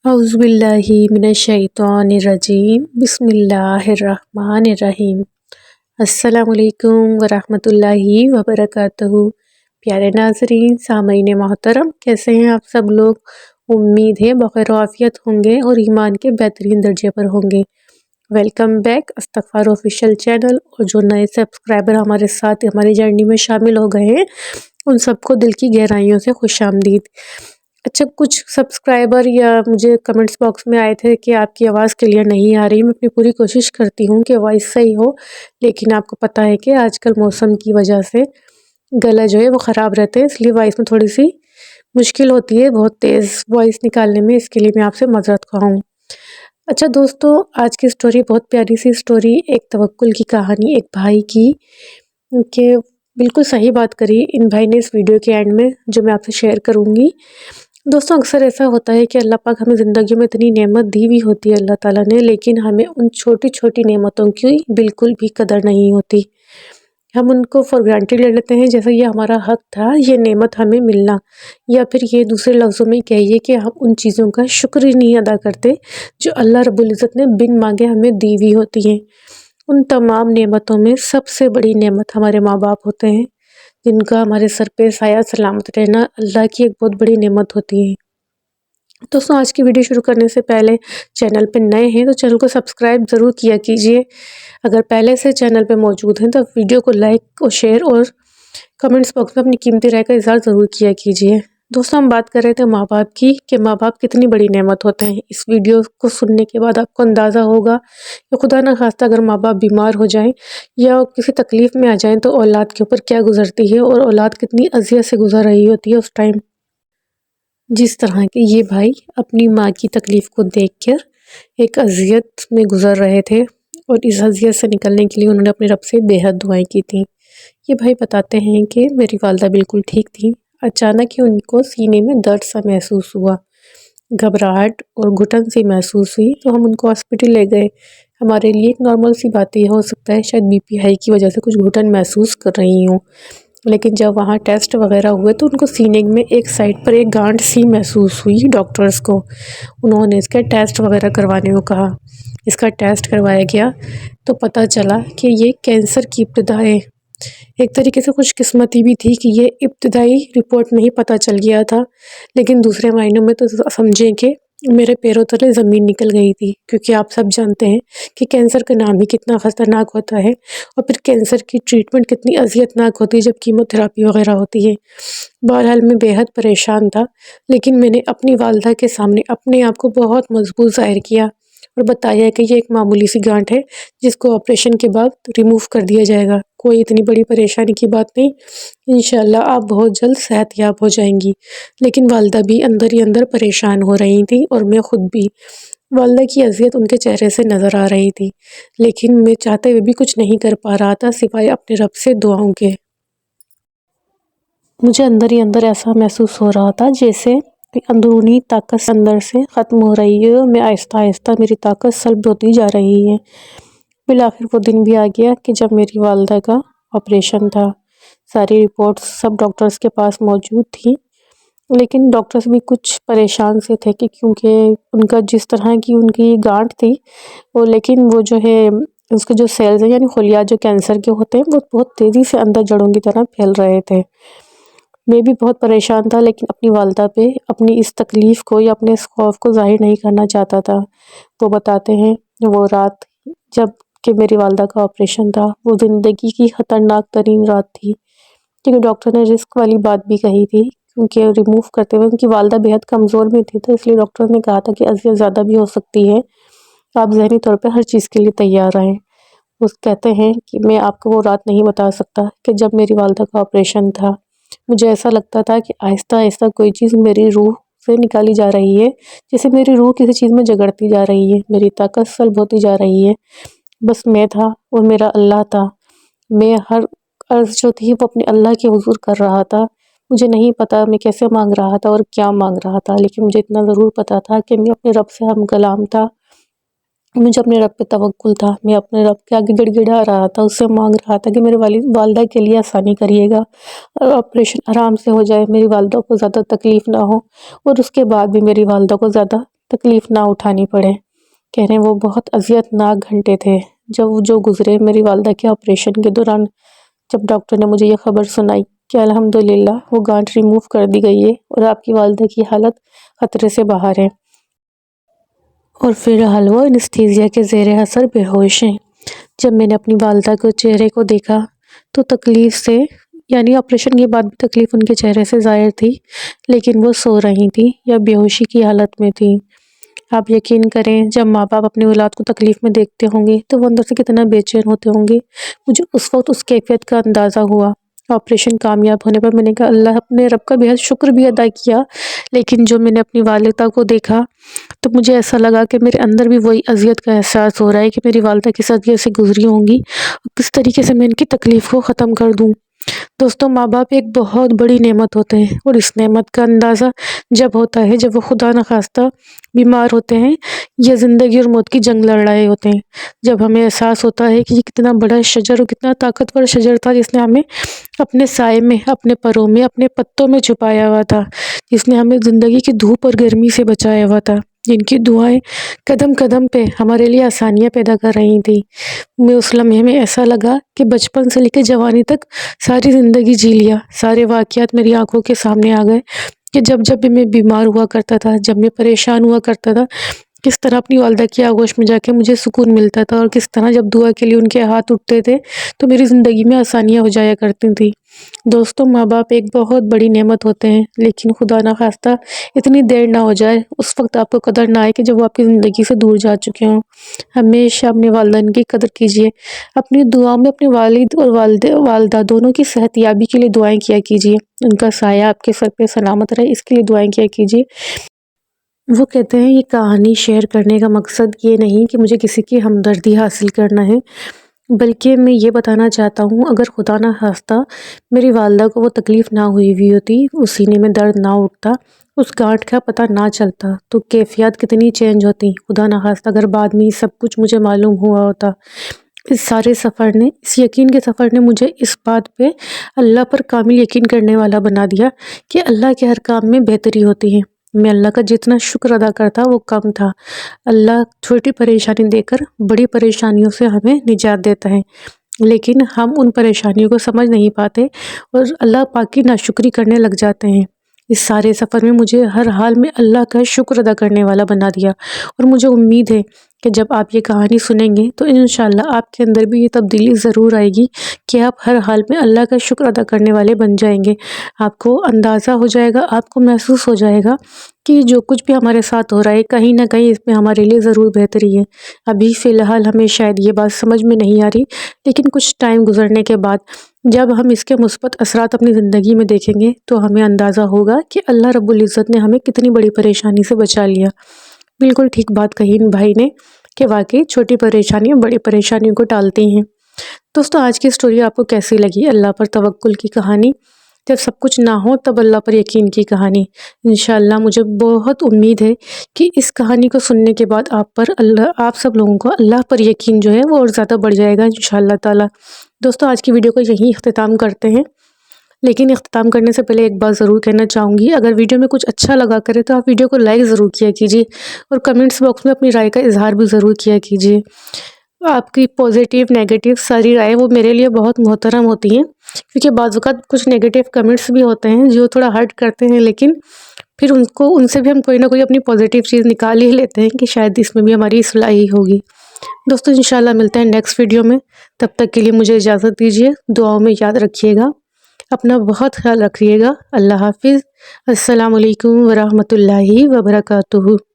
اعوذ باللہ من الشیطان الرجیم بسم اللہ الرحمن الرحیم۔ السلام علیکم ورحمۃ اللہ وبرکاتہ۔ پیارے ناظرین، سامعین محترم، کیسے ہیں آپ سب لوگ؟ امید ہے بخیر و عافیت ہوں گے اور ایمان کے بہترین درجے پر ہوں گے۔ ویلکم بیک استغفار آفیشیل چینل، اور جو نئے سبسکرائبر ہمارے ساتھ ہماری جرنی میں شامل ہو گئے ہیں ان سب کو دل کی گہرائیوں سے خوش آمدید۔ اچھا، کچھ سبسکرائبر یا مجھے کمنٹس باکس میں آئے تھے کہ آپ کی آواز کلیئر نہیں آ رہی۔ میں اپنی پوری کوشش کرتی ہوں کہ وائس صحیح ہو، لیکن آپ کو پتہ ہے کہ آج کل موسم کی وجہ سے گلا جو ہے وہ خراب رہتے ہیں، اس لیے وائس میں تھوڑی سی مشکل ہوتی ہے بہت تیز وائس نکالنے میں، اس کے لیے میں آپ سے معذرت خواہ ہوں۔ اچھا دوستو، آج کی سٹوری بہت پیاری سی سٹوری، ایک توکل کی کہانی ایک بھائی کی، کہ بالکل صحیح بات کری ان بھائی نے اس ویڈیو کے اینڈ میں، جو میں آپ سے شیئر کروں گی۔ دوستوں، اکثر ایسا ہوتا ہے کہ اللہ پاک ہمیں زندگی میں اتنی نعمت دی ہوئی ہوتی ہے اللہ تعالیٰ نے، لیکن ہمیں ان چھوٹی چھوٹی نعمتوں کی بالکل بھی قدر نہیں ہوتی۔ ہم ان کو فار گرانٹیڈ لے لیتے ہیں، جیسے یہ ہمارا حق تھا یہ نعمت ہمیں ملنا، یا پھر یہ دوسرے لفظوں میں کہیے کہ ہم ان چیزوں کا شکر ہی نہیں ادا کرتے جو اللہ رب العزت نے بن مانگے ہمیں دی ہوئی ہوتی ہیں۔ ان تمام نعمتوں میں سب سے بڑی نعمت ہمارے ماں باپ ہوتے ہیں، جن کا ہمارے سر پہ سایہ سلامت رہنا اللہ کی ایک بہت بڑی نعمت ہوتی ہے۔ دوستوں، آج کی ویڈیو شروع کرنے سے پہلے چینل پہ نئے ہیں تو چینل کو سبسکرائب ضرور کیا کیجئے۔ اگر پہلے سے چینل پہ موجود ہیں تو ویڈیو کو لائک اور شیئر اور کمنٹس باکس میں اپنی قیمتی رائے کا اظہار ضرور کیا کیجئے۔ دوستوں، ہم بات کر رہے تھے ماں باپ کی، کہ ماں باپ کتنی بڑی نعمت ہوتے ہیں۔ اس ویڈیو کو سننے کے بعد آپ کو اندازہ ہوگا کہ خدا نہ خواستہ اگر ماں باپ بیمار ہو جائیں یا کسی تکلیف میں آ جائیں تو اولاد کے اوپر کیا گزرتی ہے، اور اولاد کتنی اذیت سے گزر رہی ہوتی ہے اس ٹائم۔ جس طرح کہ یہ بھائی اپنی ماں کی تکلیف کو دیکھ کر ایک اذیت میں گزر رہے تھے، اور اس اذیت سے نکلنے کے لیے انہوں نے اپنے رب سے بے حد دعائیں کی تھیں۔ یہ بھائی بتاتے ہیں کہ میری والدہ بالکل ٹھیک تھی، اچانک ہی ان کو سینے میں درد سا محسوس ہوا، گھبراہٹ اور گھٹن سی محسوس ہوئی، تو ہم ان کو ہاسپٹل لے گئے۔ ہمارے لیے ایک نارمل سی بات یہ ہو سکتا ہے شاید بی پی ہائی کی وجہ سے کچھ گھٹن محسوس کر رہی ہوں، لیکن جب وہاں ٹیسٹ وغیرہ ہوئے تو ان کو سینے میں ایک سائڈ پر ایک گانٹھ سی محسوس ہوئی۔ ڈاکٹرز کو انہوں نے اس کے ٹیسٹ وغیرہ کروانے کو کہا۔ اس کا ٹیسٹ کروایا گیا تو پتہ چلا کہ یہ کینسر کی ابتدا ہے۔ ایک طریقے سے خوش قسمتی بھی تھی کہ یہ ابتدائی رپورٹ میں ہی پتہ چل گیا تھا، لیکن دوسرے معنوں میں تو سمجھیں کہ میرے پیروں تلے زمین نکل گئی تھی، کیونکہ آپ سب جانتے ہیں کہ کینسر کا نام ہی کتنا خطرناک ہوتا ہے، اور پھر کینسر کی ٹریٹمنٹ کتنی اذیتناک ہوتی ہے جب کیمو تھراپی وغیرہ ہوتی ہے۔ بہرحال میں بے حد پریشان تھا، لیکن میں نے اپنی والدہ کے سامنے اپنے آپ کو بہت مضبوط ظاہر کیا اور بتایا کہ یہ ایک معمولی سی گانٹھ ہے جس کو آپریشن کے بعد ریموو کر دیا جائے گا، کوئی اتنی بڑی پریشانی کی بات نہیں، انشاءاللہ آپ بہت جلد صحت یاب ہو جائیں گی۔ لیکن والدہ بھی اندر ہی اندر پریشان ہو رہی تھی، اور میں خود بھی۔ والدہ کی اذیت ان کے چہرے سے نظر آ رہی تھی، لیکن میں چاہتے ہوئے بھی کچھ نہیں کر پا رہا تھا سوائے اپنے رب سے دعاؤں کے۔ مجھے اندر ہی اندر ایسا محسوس ہو رہا تھا جیسے اندرونی طاقت اندر سے ختم ہو رہی ہے، اور میں آہستہ آہستہ میری طاقت سلب ہوتی جا رہی ہے۔ بالآخر وہ دن بھی آ گیا کہ جب میری والدہ کا آپریشن تھا۔ ساری رپورٹس سب ڈاکٹرز کے پاس موجود تھیں، لیکن ڈاکٹرز بھی کچھ پریشان سے تھے کہ کیونکہ ان کا جس طرح کی ان کی گانٹھ تھی، لیکن وہ جو ہے اس کے جو سیلز ہیں یعنی خلیات جو کینسر کے ہوتے ہیں وہ بہت تیزی سے اندر جڑوں کی طرح پھیل رہے تھے۔ میں بھی بہت پریشان تھا، لیکن اپنی والدہ پہ اپنی اس تکلیف کو یا اپنے اس خوف کو ظاہر نہیں کرنا چاہتا تھا۔ وہ بتاتے ہیں وہ رات جب کہ میری والدہ کا آپریشن تھا وہ زندگی کی خطرناک ترین رات تھی، کیونکہ ڈاکٹر نے رسک والی بات بھی کہی تھی، کیونکہ ریموو کرتے ہوئے ان کی والدہ بے حد کمزور بھی تھی، تو اس لیے ڈاکٹر نے کہا تھا کہ اذیت زیادہ بھی ہو سکتی ہے، آپ ذہنی طور پہ ہر چیز کے لیے تیار رہیں۔ وہ کہتے ہیں کہ میں آپ کو وہ رات نہیں بتا سکتا کہ جب میری والدہ کا آپریشن تھا مجھے ایسا لگتا تھا کہ آہستہ آہستہ کوئی چیز میری روح سے نکالی جا رہی ہے، جیسے میری روح کسی چیز میں جگڑتی جا رہی ہے، میری طاقت سلب ہوتی جا رہی ہے۔ بس میں تھا اور میرا اللہ تھا، میں ہر عرض جو تھی وہ اپنے اللہ کے حضور کر رہا تھا۔ مجھے نہیں پتا میں کیسے مانگ رہا تھا اور کیا مانگ رہا تھا، لیکن مجھے اتنا ضرور پتا تھا کہ میں اپنے رب سے ہم کلام تھا، مجھے اپنے رب پہ توکل تھا، میں اپنے رب کے آگے گڑ گڑا رہا تھا، اس سے مانگ رہا تھا کہ میرے والدہ کے لیے آسانی کریے گا اور آپریشن آرام سے ہو جائے، میری والدہ کو زیادہ تکلیف نہ ہو، اور اس کے بعد بھی میری والدہ کو زیادہ تکلیف نہ اٹھانی پڑے۔ کہہ رہے ہیں وہ بہت اذیت ناک گھنٹے تھے جو گزرے میری والدہ کے آپریشن کے دوران، جب ڈاکٹر نے مجھے یہ خبر سنائی کہ الحمدللہ وہ گانٹ ریموو کر دی گئی ہے اور آپ کی والدہ کی حالت خطرے سے باہر ہے، اور فی الحال وہ انستھیزیا کے زیر اثر بے ہوش ہیں۔ جب میں نے اپنی والدہ کے چہرے کو دیکھا تو تکلیف سے، یعنی آپریشن کے بعد بھی تکلیف ان کے چہرے سے ظاہر تھی، لیکن وہ سو رہی تھی یا بے ہوشی کی حالت میں تھی۔ آپ یقین کریں، جب ماں باپ اپنی اولاد کو تکلیف میں دیکھتے ہوں گے تو وہ اندر سے کتنا بے چین ہوتے ہوں گے۔ مجھے اس وقت اس کیفیت کا اندازہ ہوا۔ آپریشن کامیاب ہونے پر میں نے کہا اللہ، اپنے رب کا بہت شکر بھی ادا کیا، لیکن جو میں نے اپنی والدہ کو دیکھا تو مجھے ایسا لگا کہ میرے اندر بھی وہی اذیت کا احساس ہو رہا ہے کہ میری والدہ کس اذیت سے گزری ہوں گی، کس طریقے سے میں ان کی تکلیف کو ختم کر دوں۔ دوستوں، ماں باپ ایک بہت بڑی نعمت ہوتے ہیں، اور اس نعمت کا اندازہ جب ہوتا ہے جب وہ خدا نخواستہ بیمار ہوتے ہیں یا زندگی اور موت کی جنگ لڑ رہے ہوتے ہیں، جب ہمیں احساس ہوتا ہے کہ یہ کتنا بڑا شجر اور کتنا طاقتور شجر تھا جس نے ہمیں اپنے سائے میں، اپنے پروں میں، اپنے پتوں میں چھپایا ہوا تھا، جس نے ہمیں زندگی کی دھوپ اور گرمی سے بچایا ہوا تھا، جن کی دعائیں قدم قدم پہ ہمارے لیے آسانیاں پیدا کر رہی تھیں۔ میں اس لمحے میں ایسا لگا کہ بچپن سے لے کے جوانی تک ساری زندگی جی لیا، سارے واقعات میری آنکھوں کے سامنے آ گئے کہ جب بھی میں بیمار ہوا کرتا تھا، جب میں پریشان ہوا کرتا تھا، کس طرح اپنی والدہ کی آغوش میں جا کے مجھے سکون ملتا تھا، اور کس طرح جب دعا کے لیے ان کے ہاتھ اٹھتے تھے تو میری زندگی میں آسانیاں ہو جایا کرتی تھیں۔ دوستوں، ماں باپ ایک بہت بڑی نعمت ہوتے ہیں، لیکن خدا نخواستہ اتنی دیر نہ ہو جائے، اس وقت آپ کو قدر نہ آئے کہ جب وہ آپ کی زندگی سے دور جا چکے ہوں۔ ہمیشہ اپنے والدین کی قدر کیجیے، اپنی دعاؤں میں اپنے والد اور والدہ دونوں کی صحت یابی کے لیے دعائیں کیا کیجیے، ان کا سایہ آپ کے سر پہ سلامت رہے، اس کے لیے دعائیں کیا کیجیے۔ وہ کہتے ہیں یہ کہانی شیئر کرنے کا مقصد یہ نہیں کہ مجھے کسی کی ہمدردی حاصل کرنا ہے، بلکہ میں یہ بتانا چاہتا ہوں اگر خدا نہ خواستہ میری والدہ کو وہ تکلیف نہ ہوئی ہوتی، اس سینے میں درد نہ اٹھتا، اس گانٹھ کا پتہ نہ چلتا تو کیفیات کتنی چینج ہوتی۔ خدا نہ خواستہ اگر بعد میں سب کچھ مجھے معلوم ہوا ہوتا، اس سارے سفر نے، اس یقین کے سفر نے مجھے اس بات پہ اللہ پر کامل یقین کرنے والا بنا دیا کہ اللہ کے ہر کام میں بہتری ہوتی ہے۔ میں اللہ کا جتنا شکر ادا کرتا وہ کم تھا۔ اللہ چھوٹی پریشانی دے کر بڑی پریشانیوں سے ہمیں نجات دیتا ہے، لیکن ہم ان پریشانیوں کو سمجھ نہیں پاتے اور اللہ پاک کی ناشکری کرنے لگ جاتے ہیں۔ اس سارے سفر میں مجھے ہر حال میں اللہ کا شکر ادا کرنے والا بنا دیا، اور مجھے امید ہے کہ جب آپ یہ کہانی سنیں گے تو انشاءاللہ آپ کے اندر بھی یہ تبدیلی ضرور آئے گی کہ آپ ہر حال میں اللہ کا شکر ادا کرنے والے بن جائیں گے۔ آپ کو اندازہ ہو جائے گا، آپ کو محسوس ہو جائے گا کہ جو کچھ بھی ہمارے ساتھ ہو رہا ہے کہیں نہ کہیں اس میں ہمارے لیے ضرور بہتری ہے۔ ابھی فی الحال ہمیں شاید یہ بات سمجھ میں نہیں آ رہی، لیکن کچھ ٹائم گزرنے کے بعد جب ہم اس کے مثبت اثرات اپنی زندگی میں دیکھیں گے تو ہمیں اندازہ ہوگا کہ اللہ رب العزت نے ہمیں کتنی بڑی پریشانی سے بچا لیا۔ بالکل ٹھیک بات کہی ان بھائی نے کہ واقعی چھوٹی پریشانیاں بڑی پریشانیوں کو ٹالتی ہیں۔ دوستو، آج کی سٹوری آپ کو کیسی لگی؟ اللہ پر توکل کی کہانی، جب سب کچھ نہ ہو تب اللہ پر یقین کی کہانی۔ انشاءاللہ مجھے بہت امید ہے کہ اس کہانی کو سننے کے بعد آپ سب لوگوں کو اللہ پر یقین جو ہے وہ اور زیادہ بڑھ جائے گا انشاءاللہ تعالی۔ دوستو، آج کی ویڈیو کو یہیں اختتام کرتے ہیں، لیکن اختتام کرنے سے پہلے ایک بات ضرور کہنا چاہوں گی، اگر ویڈیو میں کچھ اچھا لگا کرے تو آپ ویڈیو کو لائک ضرور کیا کیجیے، اور کمنٹس باکس میں اپنی رائے کا اظہار بھی ضرور کیا کیجیے۔ آپ کی پازیٹیو نیگیٹیو ساری رائے وہ میرے لیے بہت محترم ہوتی ہیں، کیونکہ بعض اوقات کچھ نیگیٹیو کمنٹس بھی ہوتے ہیں جو تھوڑا ہرٹ کرتے ہیں، لیکن پھر ان سے بھی ہم کوئی نہ کوئی اپنی پازیٹیو چیز نکال ہی لیتے ہیں کہ شاید اس میں بھی ہماری اصلاح ہی ہوگی۔ دوستو، انشاءاللہ ملتے ہیں نیکسٹ ویڈیو میں، تب تک کے لیے مجھے اجازت دیجیے، دعاؤں میں یاد رکھیے گا، اپنا بہت خیال رکھیے گا۔ اللہ حافظ۔ السلام علیکم ورحمۃ اللہ وبرکاتہ۔